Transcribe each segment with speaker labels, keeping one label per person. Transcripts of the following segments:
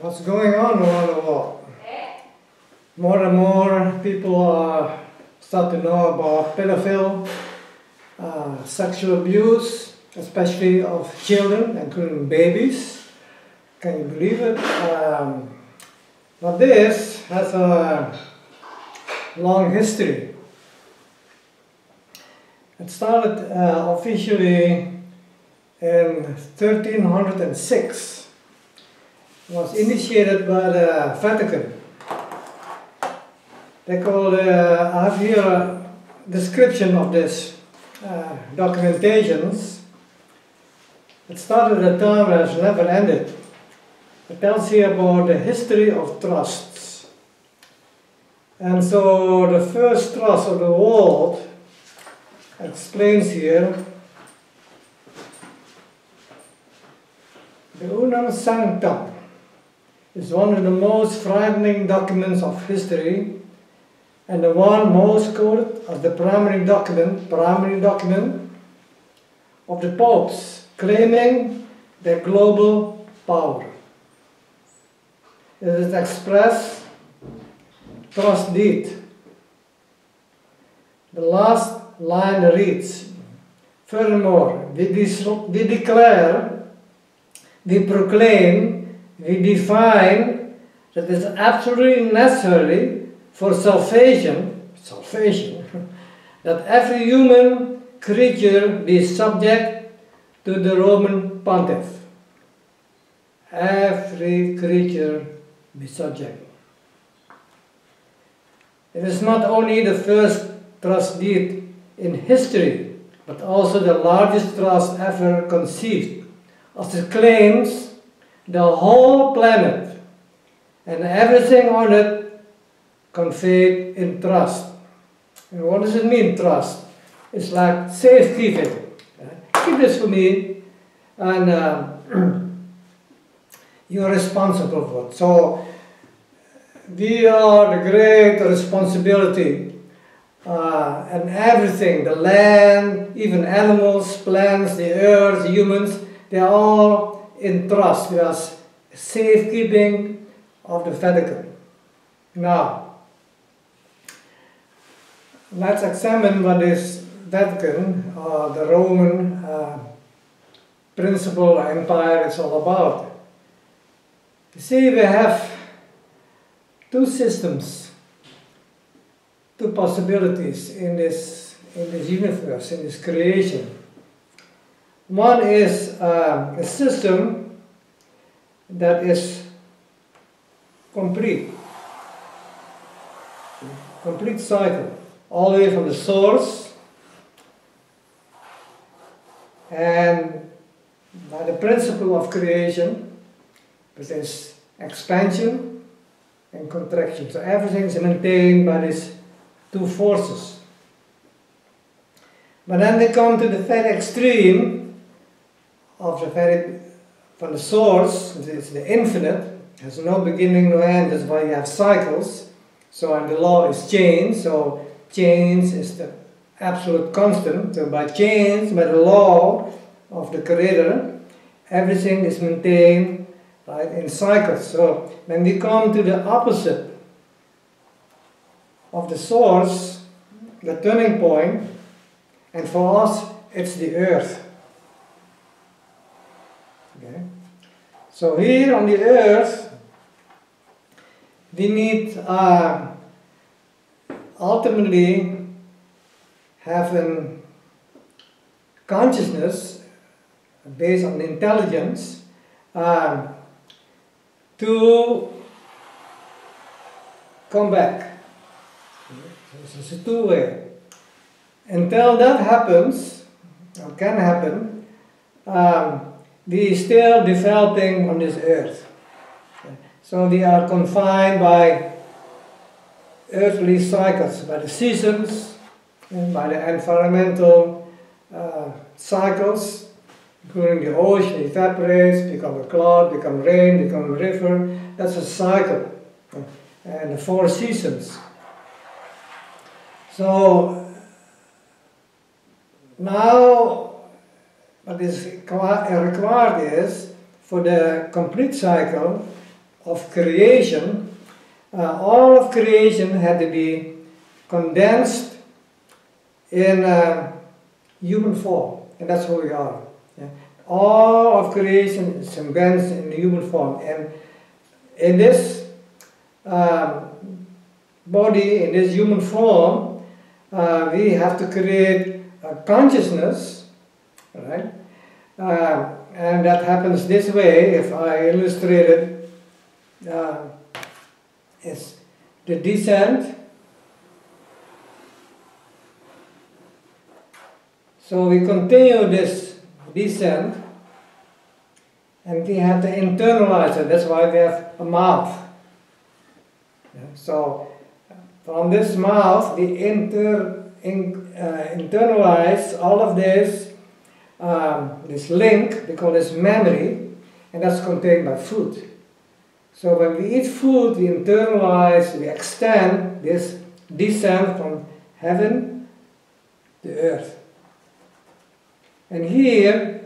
Speaker 1: What's going on around the world? More and more people start to know about pedophile sexual abuse, especially of children, including babies. Can you believe it? But this has a long history. It started officially in 1306. It was initiated by the Vatican. They call I have here a description of this documentations. It started at a time that has never ended. It tells here about the history of trusts. And so the first trust of the world explains here the Unam Sanctam is one of the most frightening documents of history and the one most quoted as the primary document of the popes claiming their global power. It is expressed trust deed. The last line reads, furthermore, we declare, we proclaim, we define that it is absolutely necessary for salvation, that every human creature be subject to the Roman Pontiff. Every creature be subject. It is not only the first trust deed in history, but also the largest trust ever conceived, as it claims the whole planet and everything on it conveyed in trust. And what does it mean, trust? It's like safekeeping. Keep this for me, and you're responsible for it. So we are the great responsibility, and everything, the land, even animals, plants, the earth, the humans, they are all in trust. We are safekeeping of the Vatican. Now, let's examine what this Vatican, the Roman principal empire, is all about. You see, we have two systems, two possibilities in this universe, in this creation. One is a system that is complete cycle, all the way from the source, and by the principle of creation, which is expansion and contraction. So everything is maintained by these two forces. But then they come to the very extreme of from the source, it's the infinite, has no beginning, no end. That's why you have cycles. So, and the law is change. So change is the absolute constant. So by change, by the law of the Creator, everything is maintained, right, in cycles. So when we come to the opposite of the source, the turning point, and for us it's the earth. Okay. So here on the earth, we need ultimately have a consciousness based on intelligence to come back. So it's a two-way. Until that happens, or can happen, we are still developing on this earth. So we are confined by earthly cycles, by the seasons, and by the environmental cycles, including the ocean evaporates, become a cloud, become rain, become a river. That's a cycle. And the four seasons. So now what is required is for the complete cycle of creation, all of creation had to be condensed in human form, and that's who we are. Yeah. All of creation is condensed in human form, and in this body, in this human form, we have to create a consciousness, right? And that happens this way. If I illustrate it, it's the descent. So we continue this descent, and we have to internalize it. That's why we have a mouth. Yeah. So from this mouth, we internalize all of this, this link, we call this memory, and that's contained by food. So when we eat food, we internalize, we extend this descent from heaven to earth. And here,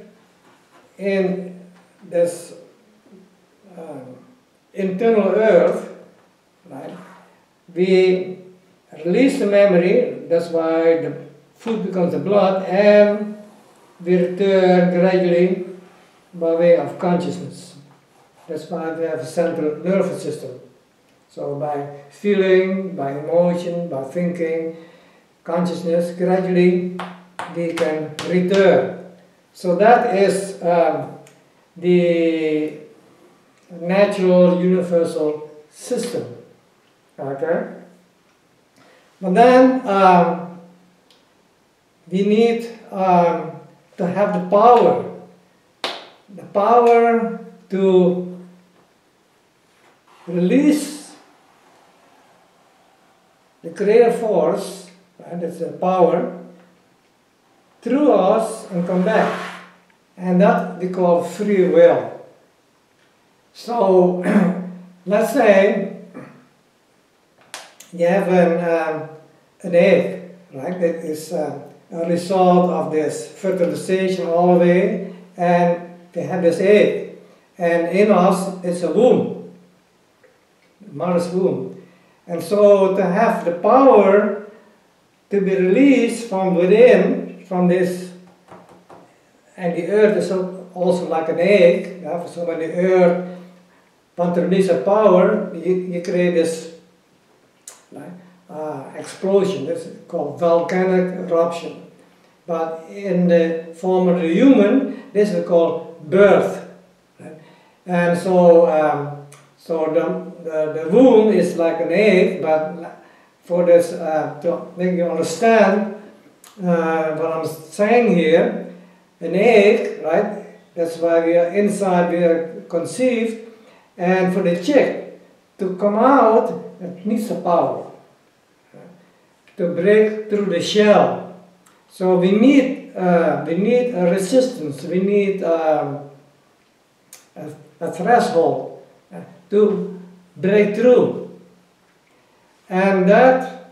Speaker 1: in this internal earth, right, we release the memory, that's why the food becomes the blood, and we return gradually by way of consciousness. That's why we have a central nervous system. So by feeling, by emotion, by thinking, consciousness, gradually we can return. So that is the natural universal system. Okay? But then we need to have the power to release the creative force, right? That's the power, through us and come back. And that we call free will. So, let's say you have an egg, right? That is a result of this fertilization all the way, and they have this egg. And in us, it's a womb, mother's womb. And so to have the power to be released from within, from this, and the earth is also like an egg, yeah? So when the earth wants to release a power, you create this explosion. That's called volcanic eruption. But in the form of the human, this is called birth. Right? And so, the womb is like an egg, but for this to make you understand what I'm saying here, an egg, right? That's why we are inside, we are conceived, and for the chick to come out, it needs a power to break through the shell. So we need a resistance, we need a threshold to break through. And that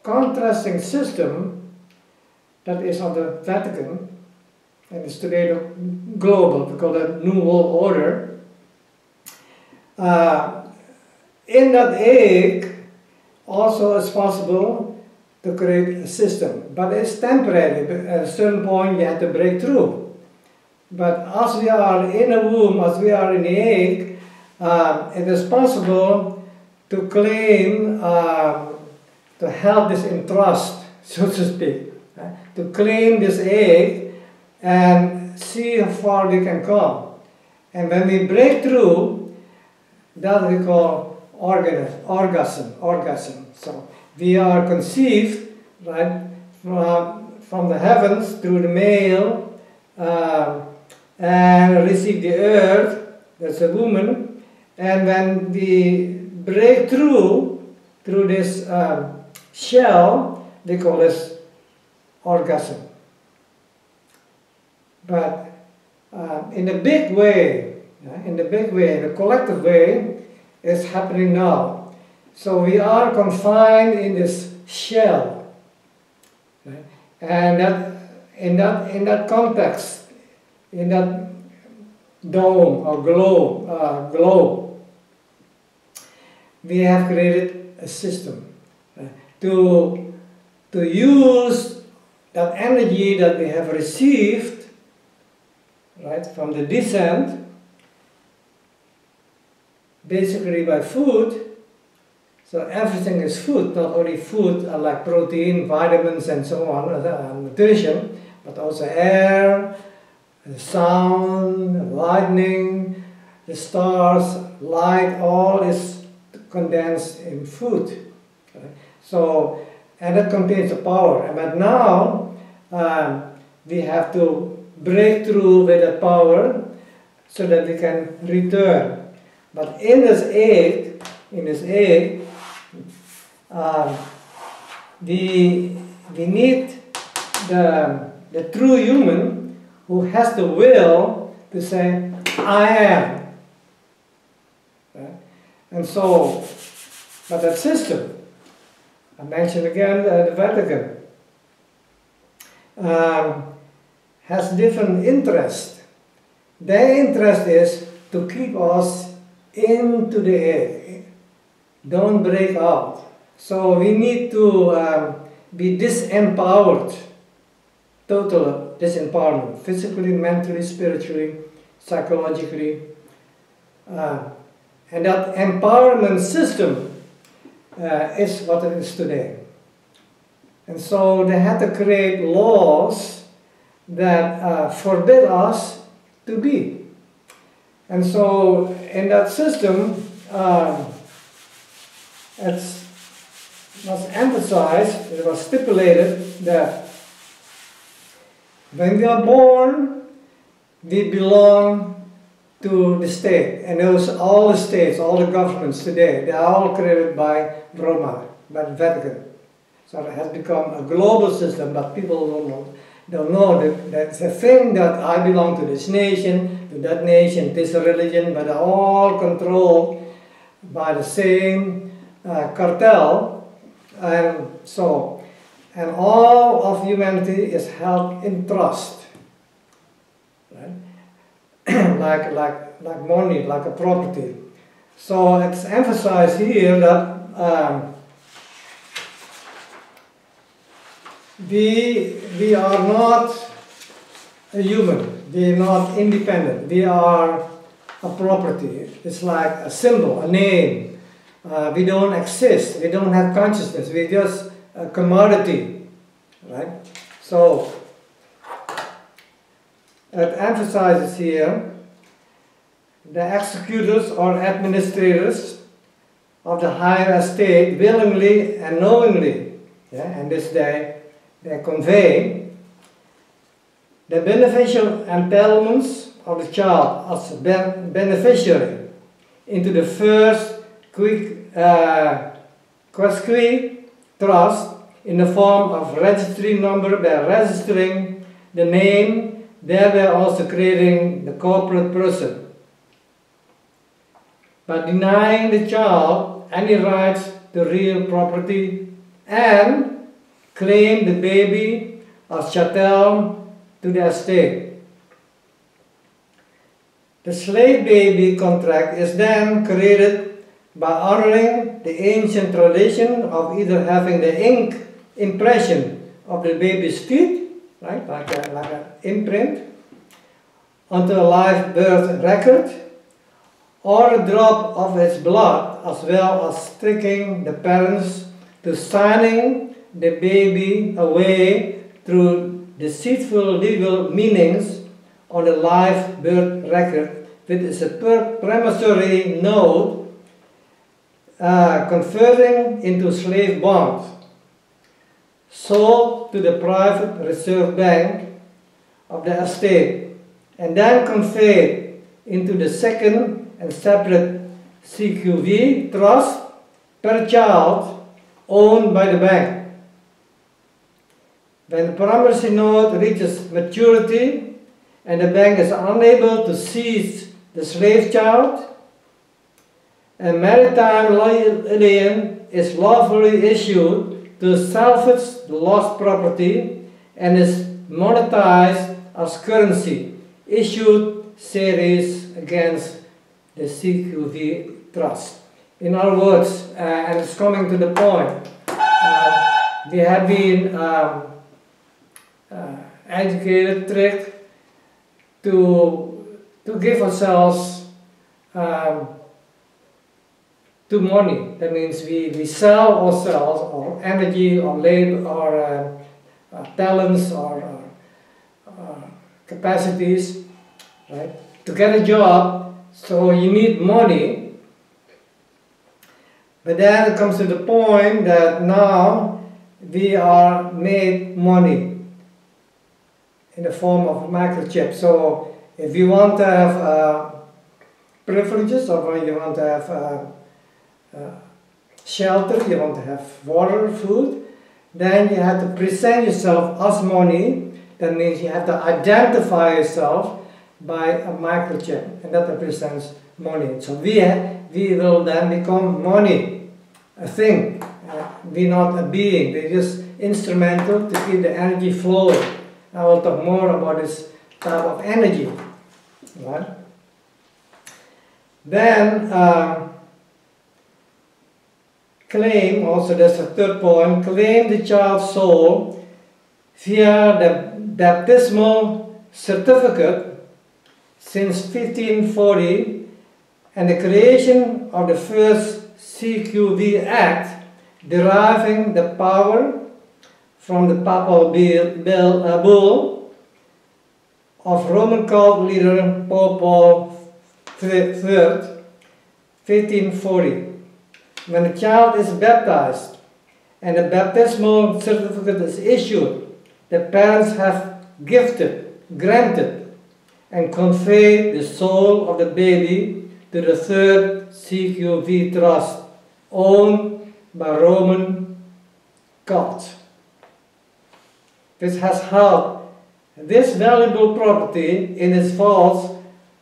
Speaker 1: contrasting system that is of the Vatican, and is today global, we call that New World Order. In that egg, also it's possible to create a system, but it's temporary. At a certain point, you have to break through. But as we are in a womb, as we are in the egg, it is possible to claim, to have this in trust, so to speak, to claim this egg and see how far we can come. And when we break through, that we call orgasm. So we are conceived, right, from the heavens through the male, and receive the earth, that's a woman, and when we break through this shell, they call this orgasm. But in a big way, the collective way, is happening now. So we are confined in this shell, right? And that in that context, in that dome or globe, we have created a system to use that energy that we have received, right, from the descent, basically by food. So everything is food, not only food like protein, vitamins, and so on, nutrition, but also air, sound, lightning, the stars, light, all is condensed in food. Okay? So, and that contains the power. But now we have to break through with that power so that we can return. But in this egg, we need the true human who has the will to say, I am. Right? And so, but that system, I mentioned again the Vatican, has different interests. Their interest is to keep us into the egg. Don't break out. So we need to be disempowered, total disempowerment, physically, mentally, spiritually, psychologically. And that empowerment system is what it is today. And so they had to create laws that forbid us to be. And so in that system, it was emphasized, it was stipulated that when we are born, we belong to the state. And those, all the states, all the governments today, they are all created by Roma, by the Vatican. So it has become a global system, but people don't know that that's a thing that I belong to this nation, to that nation, this religion, but they're all controlled by the same cartel. And so, and all of humanity is held in trust, right? like money, like a property. So it's emphasized here that we are not a human, we are not independent, we are a property. It's like a symbol, a name. We don't exist, we don't have consciousness, we're just a commodity, right? So it emphasizes here the executors or administrators of the higher estate willingly and knowingly, and this they convey the beneficial entitlements of the child as beneficiary into the first quasi trust in the form of registry number by registering the name, thereby also creating the corporate person. But denying the child any rights to real property and claim the baby as chattel to the estate. The slave baby contract is then created by honoring the ancient tradition of either having the ink impression of the baby's feet, right, like an imprint, onto a live birth record, or a drop of its blood, as well as tricking the parents to signing the baby away through deceitful legal meanings on the live birth record, which is a promissory note converting into slave bonds, sold to the private reserve bank of the estate, and then conveyed into the second and separate CQV trust per child owned by the bank. When the promissory note reaches maturity and the bank is unable to seize the slave child, a maritime lien is lawfully issued to salvage the lost property and is monetized as currency issued series against the CQV trust. In other words, and it's coming to the point, we have been educated, tricked to give ourselves to money. That means we sell ourselves, our energy, our labor, our talents, our capacities, right, to get a job. So you need money. But then it comes to the point that now we are made money in the form of a microchip. So if you want to have privileges, or you want to have shelter, you want to have water, food, then you have to present yourself as money. That means you have to identify yourself by a microchip, and that represents money. So we will then become money, a thing. We're not a being, we're just instrumental to keep the energy flowing. I will talk more about this type of energy. Right? Then claim, also that's the third point, claim the child's soul via the baptismal certificate since 1540 and the creation of the first CQV Act, deriving the power from the papal bull of Roman cult leader Pope Paul III, 1540. When a child is baptized and a baptismal certificate is issued, the parents have granted, and conveyed the soul of the baby to the third CQV trust, owned by Roman cult. This has held this valuable property in its vaults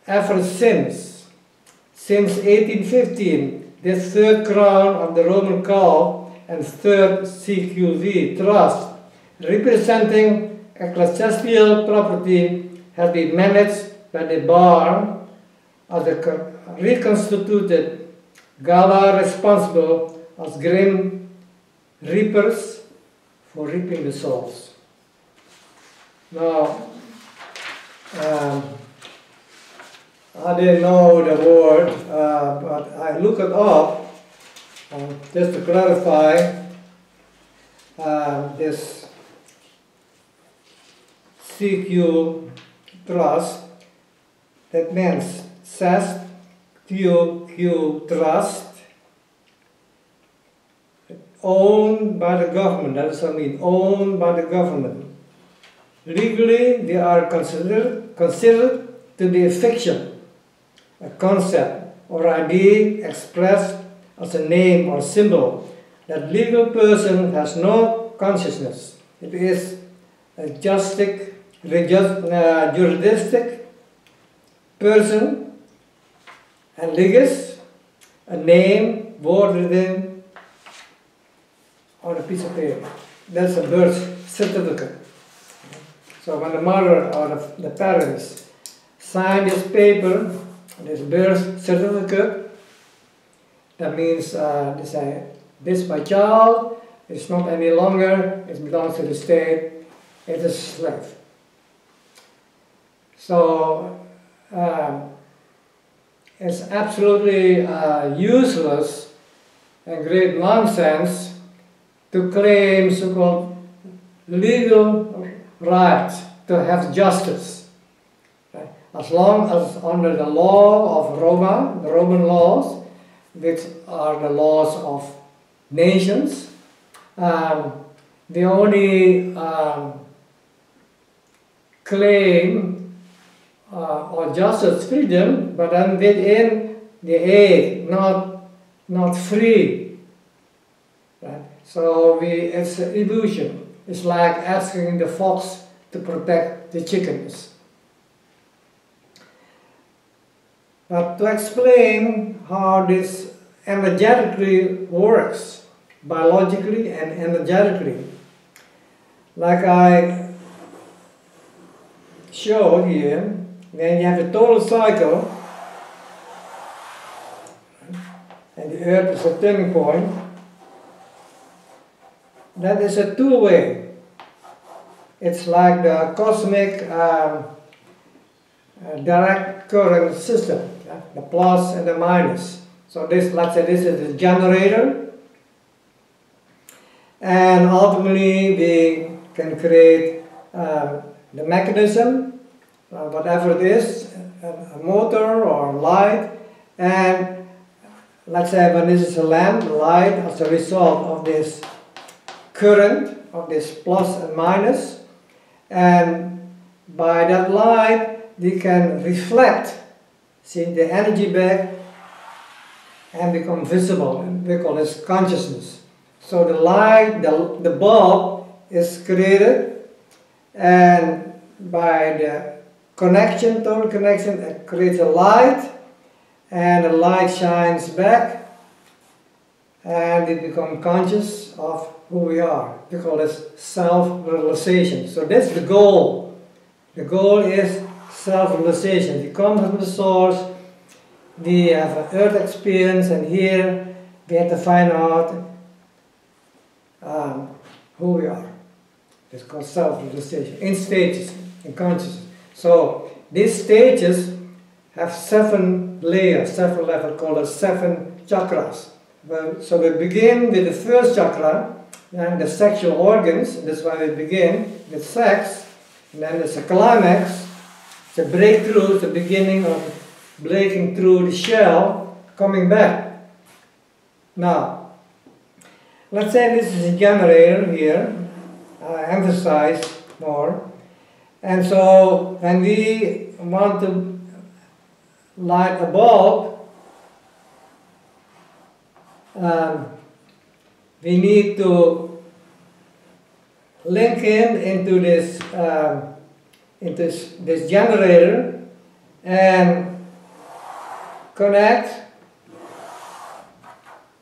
Speaker 1: ever since. Since 1815, this third crown of the Roman cult and third CQV trust, representing ecclesiastical property, has been managed by the bar as a reconstituted gala responsible as grim reapers for reaping the souls. Now, I didn't know the word, but I looked it up just to clarify this CQ trust. That means CEST QQ trust, owned by the government. That is what I mean, owned by the government. Legally, they are considered to be a fiction, a concept or idea expressed as a name or symbol. That legal person has no consciousness. It is a juristic person and legis, a name, word written on a piece of paper. That's a birth certificate. So when the mother or the parents sign this paper, this birth certificate, that means they say, this my child, it's not any longer, it belongs to the state, it is a slave. So it's absolutely useless and great nonsense to claim so-called legal right to have justice. Right? As long as under the law of Roma, the Roman laws, which are the laws of nations, they only claim or justice, freedom, but then within the age, not free. Right? So it's an illusion. It's like asking the fox to protect the chickens. But to explain how this energetically works, biologically and energetically, like I showed here, When you have a total cycle, and the Earth is a turning point, that is a two-way. It's like the cosmic direct current system, the plus and the minus. So this, let's say this is the generator, and ultimately we can create the mechanism, whatever it is, a motor or light, and let's say when this is a lamp, light as a result of this current, of this plus and minus, and by that light we can reflect, see, the energy back and become visible, and we call this consciousness. So the light, the bulb is created, and by the connection, total connection, it creates a light, and the light shines back, and we become conscious of who we are. We call this self-realization. So that's the goal. The goal is self-realization. We come from the source, we have an earth experience, and here we have to find out who we are. It's called self-realization, in stages, in consciousness. So these stages have 7 layers, 7 levels, called 7 chakras. So we begin with the first chakra, and the sexual organs. That's why we begin with sex. And then there's a climax, it's a breakthrough, the beginning of breaking through the shell, coming back. Now, let's say this is a generator here, I emphasize more. And so when we want to light a bulb, we need to link into this this generator and connect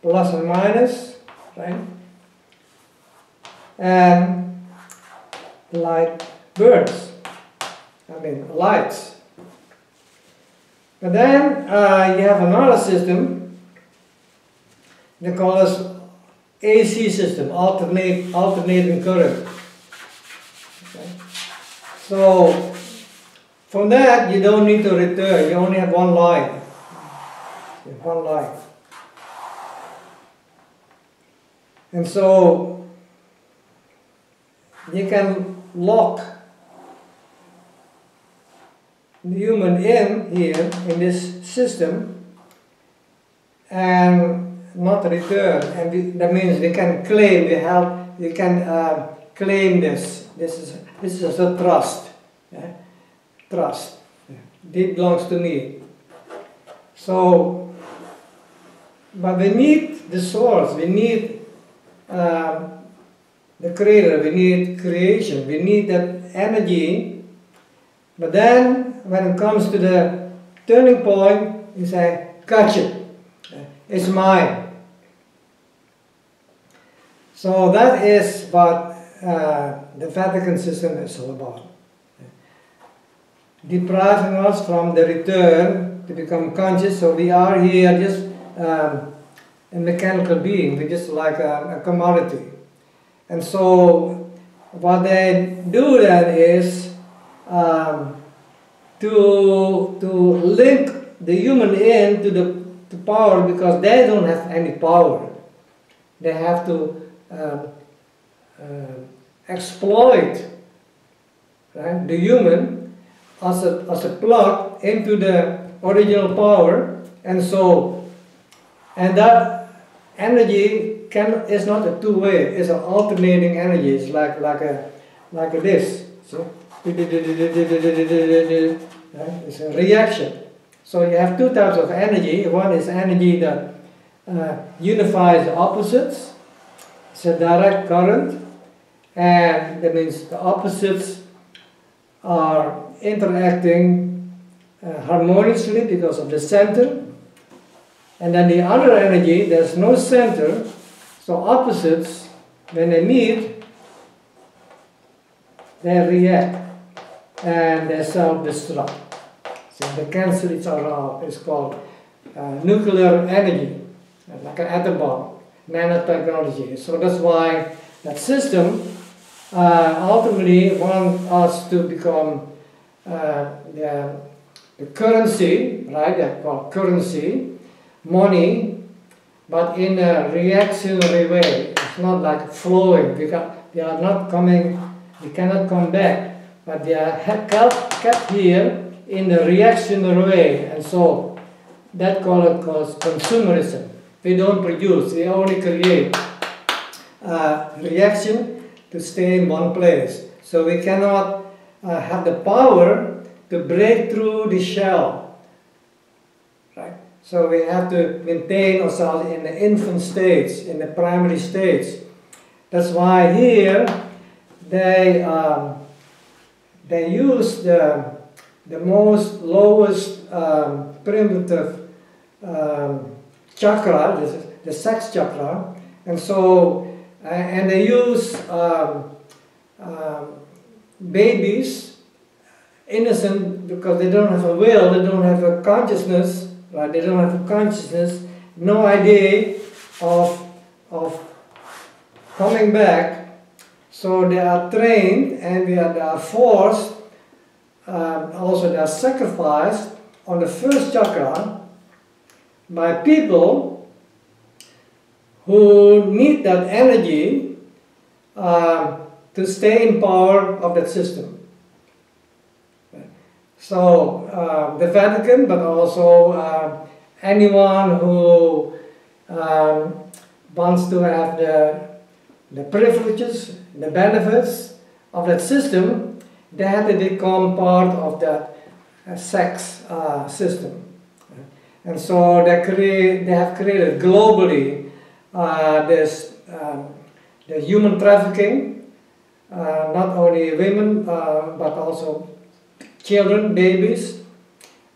Speaker 1: plus and minus, right? And light burns. I mean lights. And then you have another system. They call us AC system, alternating current. Okay. So from that you don't need to return. You only have one line. One line. And so you can lock the human in here in this system and not return, and that means we can claim, we can claim this. This is a trust. Yeah? Trust. Yeah. It belongs to me. So, but we need the source. We need the creator. We need creation. We need that energy. But then, when it comes to the turning point, you say, "Gotcha. It's mine." So that is what the Vatican system is all about. Depriving us from the return to become conscious. So we are here just a mechanical being. We're just like a commodity. And so what they do then is to link the human in to the power, because they don't have any power. They have to exploit, right, the human as a plug into the original power, and so, and that energy is not a two-way. It's an alternating energy. It's like this. So it's a reaction. So you have 2 types of energy. One is energy that unifies the opposites. It's a direct current, and that means the opposites are interacting harmoniously because of the center. And then the other energy, there's no center, so opposites, when they meet, they react and they self-destruct. So they cancel each other out. It's called nuclear energy, like an atom bomb, nanotechnology. So that's why that system ultimately wants us to become the currency, right? That's called currency, money, but in a reactionary way. It's not like flowing. They are not coming. They cannot come back, but they are kept here in a reactionary way, and so that called consumerism. We don't produce. We only create reaction to stay in one place. So we cannot have the power to break through the shell, right? So we have to maintain ourselves in the infant stage, in the primary stage. That's why here they use the most lowest primitive chakra, this is the sex chakra, and so and they use babies, innocent, because they don't have a will, they don't have a consciousness, right? They don't have a consciousness, no idea of coming back. So they are trained, and they are forced, also they are sacrificed on the first chakra by people who need that energy to stay in power of that system. So the Vatican, but also anyone who wants to have the privileges, the benefits of that system, they have to become part of that sex system. And so they have created globally this the human trafficking, not only women, but also children, babies,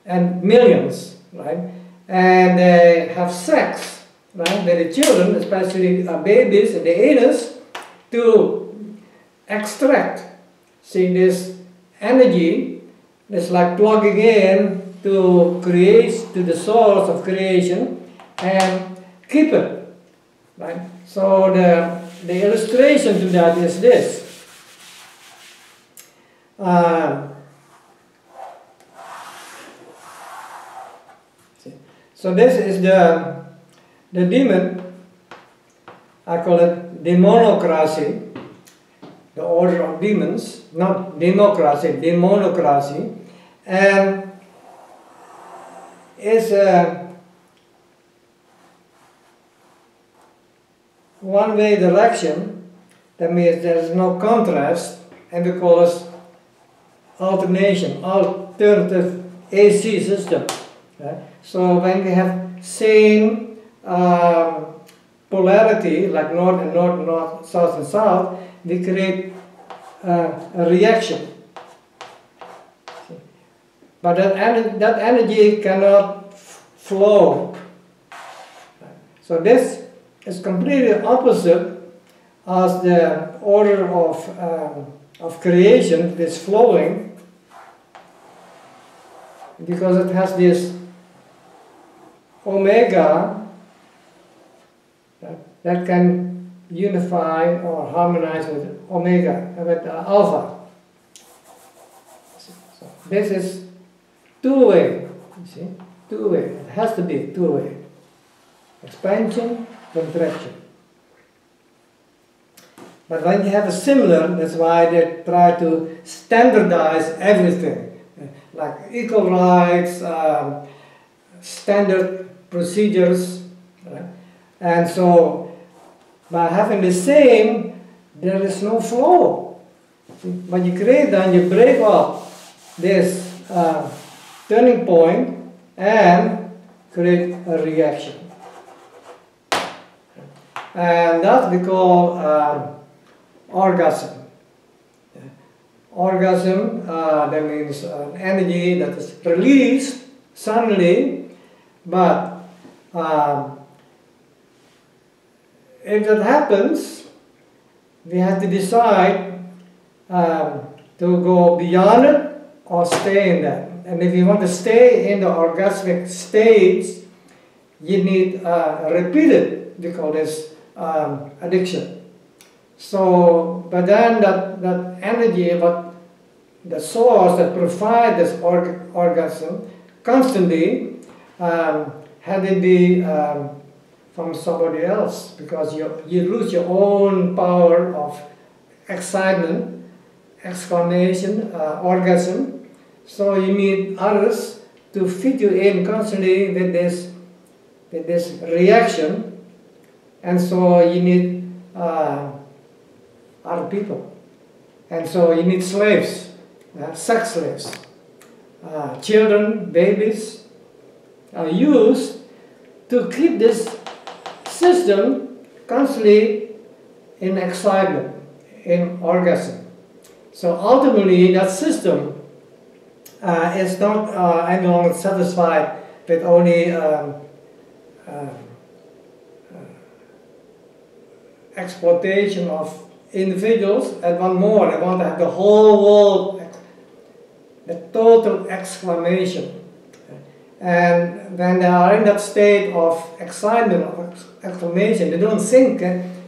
Speaker 1: and millions, right? And they have sex, right, with the children, especially babies in the anus, to extract, see, this energy. It's like plugging in to create, to the source of creation, and keep it, right? So the illustration to that is this. So this is the demon. I call it demonocracy, the order of demons, not democracy, demonocracy, and it's a one-way direction. That means there is no contrast, and we call it alternation, alternative AC system. Right? So when we have same polarity, like north and north, north, south and south, we create a reaction. But that energy cannot flow. So this is completely opposite as the order of creation, this flowing, because it has this omega that can unify or harmonize with omega, with alpha. So this is two-way, you see, two-way. It has to be two-way. Expansion, contraction. But when you have a similar, that's why they try to standardize everything, like equal rights, standard procedures, right? And so by having the same, there is no flow. See, when you create that, you break up this turning point and create a reaction. And that we call orgasm. Orgasm, that means energy that is released suddenly, but if that happens, we have to decide to go beyond it or stay in that. And if you want to stay in the orgasmic states, you need repeated, we call this addiction. So, but then that energy, but the source that provides this orgasm constantly had it be from somebody else, because you lose your own power of excitement, exclamation, orgasm. So you need others to fit you in constantly with this reaction, and so you need other people, and so you need slaves, sex slaves. Children, babies are used to keep this system constantly in excitement, in orgasm. So ultimately that system is not any longer satisfied with only exploitation of individuals, and one more, they want to have the whole world, the total exclamation. And when they are in that state of excitement, of exclamation, they don't think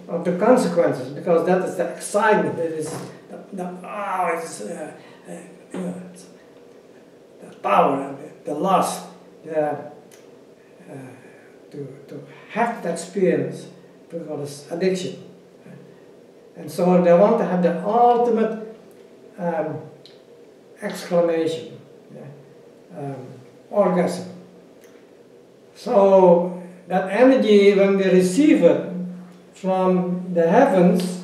Speaker 1: of the consequences, because that is the excitement, it is the power, the lust, to have that experience, because it's addiction. And so they want to have the ultimate exclamation, orgasm. So that energy, when we receive it from the heavens,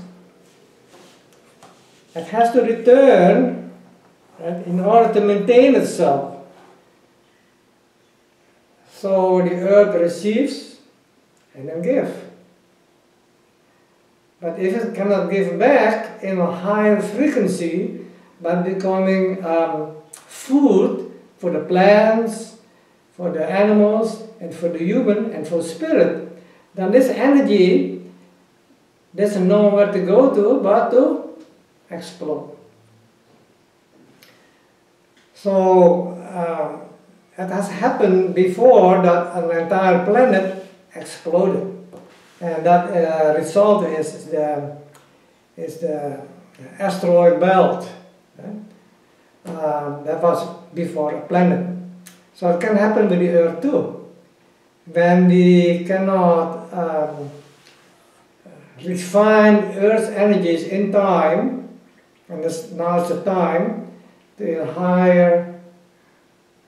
Speaker 1: it has to return, right, in order to maintain itself. So the earth receives and then gives. But if it cannot give back in a higher frequency by becoming food for the plants, for the animals, and for the human, and for spirit, then this energy doesn't know where to go to but to explode. So it has happened before that an entire planet exploded. And that result is the asteroid belt. That was before a planet. So it can happen with the Earth too. When we cannot refine Earth's energies in time, and now it's the time to a higher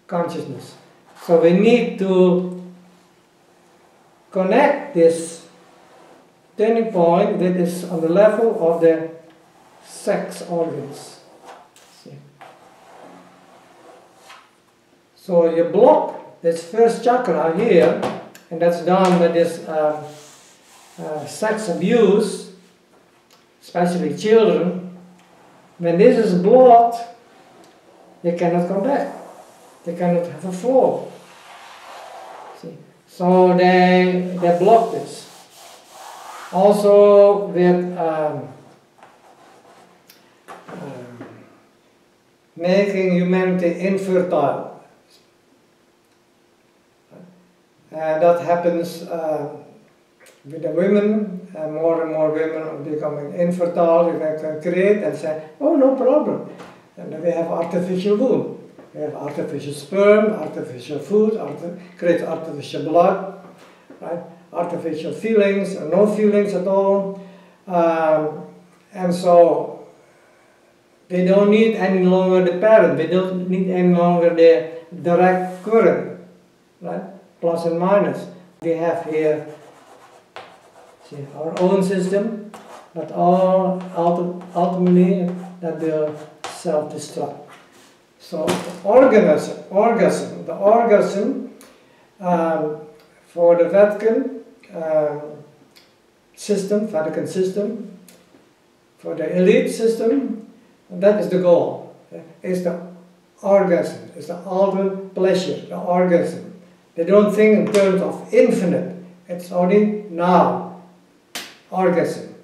Speaker 1: consciousness. So we need to connect this turning point that is on the level of the sex organs. See? So you block this first chakra here, and that's done with this sex abuse, especially children. When this is blocked, they cannot come back. They cannot have a flow. See? So they block this. Also with making humanity infertile. And that happens with the women, and more women are becoming infertile. We can create and say, oh, no problem. And then we have artificial womb. We have artificial sperm, artificial food, create artificial blood, right? Artificial feelings, or no feelings at all. And so they don't need any longer the parent, they don't need any longer the direct current, right? Plus and minus. We have here, see, our own system, but all ultimately that will self-destruct. So orgasm, the orgasm for the Vatican system, for the elite system, that is the goal. It's the orgasm, it's the ultimate pleasure, the orgasm. They don't think in terms of infinite, it's only now, orgasm.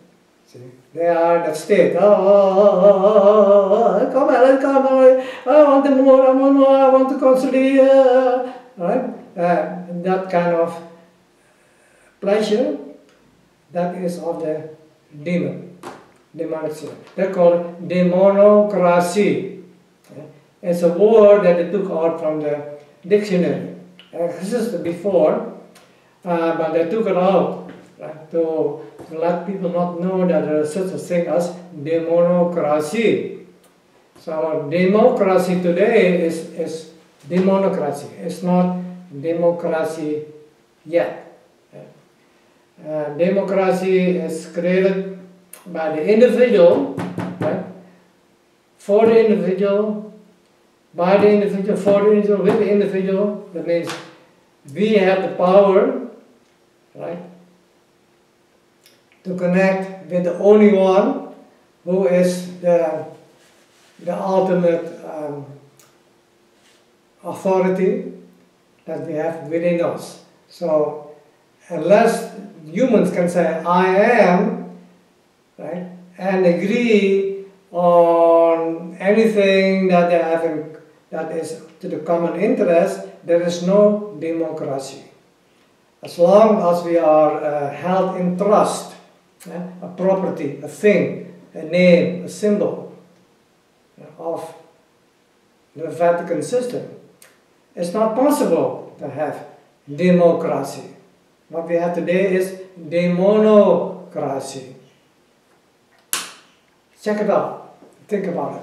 Speaker 1: See, they are in that state. Oh, come on, come on. I want more, I want more, I want to consolidate. Right? That kind of pleasure, that is of the demon. Demonic spirit. They're called demonocracy. It's a word that they took out from the dictionary. It existed before, but they took it out, right, to let people not know that there is such a thing as demonocracy. So our democracy today is demonocracy. It's not democracy yet. Democracy is created by the individual, right? For the individual, by the individual, for the individual, with the individual. That means we have the power, right, to connect with the only one who is the ultimate authority that we have within us. So unless humans can say I am, right, and agree on anything that they have that is to the common interest, there is no democracy. As long as we are held in trust, a property, a thing, a name, a symbol of the Vatican system, it's not possible to have democracy. What we have today is demonocracy. Check it out. Think about it.